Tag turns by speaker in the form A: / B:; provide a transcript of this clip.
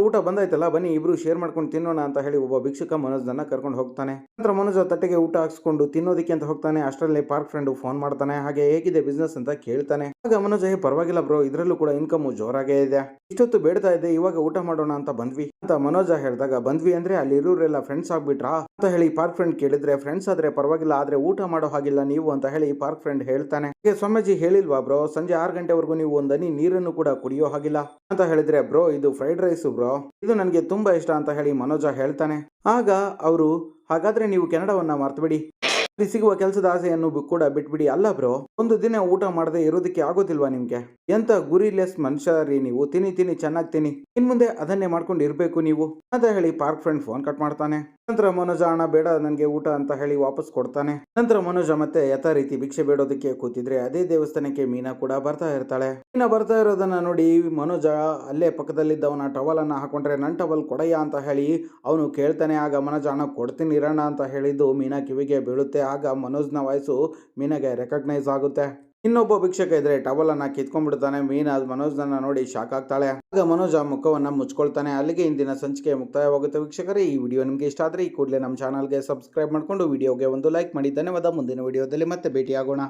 A: ಊಟ ಬಂದಾಯ್ತಲ್ಲ ಬನ್ನಿ ಇಬ್ರು ಶೇರ್ ಮಾಡ್ಕೊಂಡು ತಿನ್ನೋಣ ಅಂತ ಹೇಳಿ ಒಬ್ಬ ಭಿಕ್ಷುಕ ಮನೋಜ್ನ ಕರ್ಕೊಂಡು ಹೋಗ್ತಾನೆ. ನಂತರ ಮನೋಜ್ ತಟ್ಟೆಗೆ ಊಟ ಹಾಕ್ಸ್ಕೊಂಡು ತಿನ್ನೋದಕ್ಕೆ ಅಂತ ಹೋಗ್ತಾನೆ. ಅಷ್ಟರಲ್ಲಿ ಪಾರ್ಕ್ ಫ್ರೆಂಡ್ ಫೋನ್ ಮಾಡ್ತಾನೆ. ಹಾಗೆ ಹೇಗಿದೆ ಬಿಸ್ನೆಸ್ ಅಂತ ಕೇಳ್ತಾನೆ. ಆಗ ಮನೋಜ್ ಪರವಾಗಿಲ್ಲ ಬ್ರೋ, ಇದ್ರಲ್ಲೂ ಕೂಡ ಇನ್ಕಮ್ ಜೋರಾಗೇ ಇದೆ. ಇಷ್ಟೊತ್ತು ಬೇಡ್ತಾ ಇದ್ದೆ, ಇವಾಗ ಊಟ ಮಾಡೋಣ ಅಂತ ಬಂದ್ವಿ ಅಂತ ಮನೋಜ ಹೇಳಿದಾಗ, ಬಂದ್ವಿ ಅಂದ್ರೆ ಅಲ್ಲಿ ಇರೋರೆಲ್ಲ ಫ್ರೆಂಡ್ಸ್ ಆಗ್ಬಿಟ್ರಾ ಅಂತ ಹೇಳಿ ಪಾರ್ಕ್ ಫ್ರೆಂಡ್ ಕೇಳಿದ್ರೆ, ಫ್ರೆಂಡ್ಸ್ ಆದ್ರೆ ಪರವಾಗಿಲ್ಲ, ಆದ್ರೆ ಊಟ ಮಾಡೋ ಹಾಗಿಲ್ಲ ನೀವು ಅಂತ ಹೇಳಿ ಪಾರ್ಕ್ ಫ್ರೆಂಡ್ ಹೇಳ್ತಾನೆ. ಸ್ವಾಮೀಜಿ ಹೇಳಿಲ್ವಾ ಬ್ರೋ, ಸಂಜೆ 6 ಗಂಟೆವರೆಗೂ ನೀವು ಒಂದನಿ ನೀರನ್ನು ಕೂಡ ಕುಡಿಯೋ ಹಾಗಿಲ್ಲ ಅಂತ ಹೇಳಿದ್ರೆ, ಬ್ರೋ ಇದು ಫ್ರೈಡ್ ರೈಸ್ ಬ್ರೋ, ಇದು ನನಗೆ ತುಂಬಾ ಇಷ್ಟ ಅಂತ ಹೇಳಿ ಮನೋಜ ಹೇಳ್ತಾನೆ. ಆಗ ಅವರು, ಹಾಗಾದ್ರೆ ನೀವು ಕೆನಡಾವನ್ನ ಮರ್ತುಬಿಡಿ, ಇಲ್ಲಿ ಸಿಗುವ ಕೆಲಸದ ಆಸೆಯನ್ನು ಕೂಡ ಬಿಟ್ಬಿಡಿ. ಅಲ್ಲ ಬ್ರೋ, ಒಂದು ದಿನ ಊಟ ಮಾಡದೆ ಇರೋದಕ್ಕೆ ಆಗೋದಿಲ್ವಾ ನಿಮ್ಗೆ? ಎಂತ ಗುರಿಲೆಸ್ ಮನುಷ್ಯ ರೀ ನೀವು, ತಿನ್ನಿ ಚೆನ್ನಾಗಿ ತಿನ್ನಿ, ಇನ್ ಮುಂದೆ ಅದನ್ನೇ ಮಾಡ್ಕೊಂಡು ಇರ್ಬೇಕು ನೀವು ಅಂತ ಹೇಳಿ ಪಾರ್ಕ್ ಫ್ರೆಂಡ್ ಫೋನ್ ಕಟ್ ಮಾಡ್ತಾನೆ. ನಂತರ ಮನೋಜ, ಅಣ್ಣ ಬೇಡ ನನ್ಗೆ ಊಟ ಅಂತ ಹೇಳಿ ವಾಪಸ್ ಕೊಡ್ತಾನೆ. ನಂತರ ಮನೋಜ ಮತ್ತೆ ಯಥಾ ರೀತಿ ಭಿಕ್ಷೆ ಬೇಡೋದಕ್ಕೆ ಕೂತಿದ್ರೆ ಅದೇ ದೇವಸ್ಥಾನಕ್ಕೆ ಮೀನಾ ಕೂಡ ಬರ್ತಾ ಇರ್ತಾಳೆ. ಮೀನಾ ಬರ್ತಾ ಇರೋದನ್ನ ನೋಡಿ ಮನೋಜ ಅಲ್ಲೇ ಪಕ್ಕದಲ್ಲಿದ್ದವನ ಟವಲ್ ಅನ್ನ ಹಾಕೊಂಡ್ರೆ, ನನ್ ಟವಲ್ ಕೊಡಯ್ಯ ಅಂತ ಹೇಳಿ ಅವನು ಕೇಳ್ತಾನೆ. ಆಗ ಮನೋಜ, ಅಣ್ಣ ಕೊಡ್ತೀನಿ ಇರೋಣ ಅಂತ ಹೇಳಿದ್ದು ಮೀನಾ ಕಿವಿಗೆ ಬೀಳುತ್ತೆ. ಆಗ ಮನೋಜ್ನ ವಾಯ್ಸು ಮೀನಾಗೆ ರೆಕಗ್ನೈಸ್ ಆಗುತ್ತೆ. ಇನ್ನೊಬ್ಬ ಭಿಕ್ಷಕ ಇದ್ರೆ ಟವಲ್ ಅನ್ನ ಕಿತ್ಕೊಂಡ್ಬಿಡ್ತಾನೆ. ಮೀನಾ ಮನೋಜ್ನ ನೋಡಿ ಶಾಕ್ ಆಗ್ತಾಳೆ. ಆಗ ಮನೋಜ ಮುಖವನ್ನ ಮುಚ್ಕೊಳ್ತಾನೆ. ಅಲ್ಲಿಗೆ ಇಂದಿನ ಸಂಚಿಕೆ ಮುಕ್ತಾಯವಾಗುತ್ತೆ. ವೀಕ್ಷಕರೇ, ಈ ವಿಡಿಯೋ ನಿಮಗೆ ಇಷ್ಟ ಆದ್ರೆ ಈ ಕೂಡಲೇ ನಮ್ಮ ಚಾನಲ್ಗೆ ಸಬ್ಸ್ಕ್ರೈಬ್ ಮಾಡ್ಕೊಂಡು ವಿಡಿಯೋಗೆ ಒಂದು ಲೈಕ್ ಮಾಡಿ. ಧನ್ಯವಾದ. ಮುಂದಿನ ವಿಡಿಯೋದಲ್ಲಿ ಮತ್ತೆ ಭೇಟಿಯಾಗೋಣ.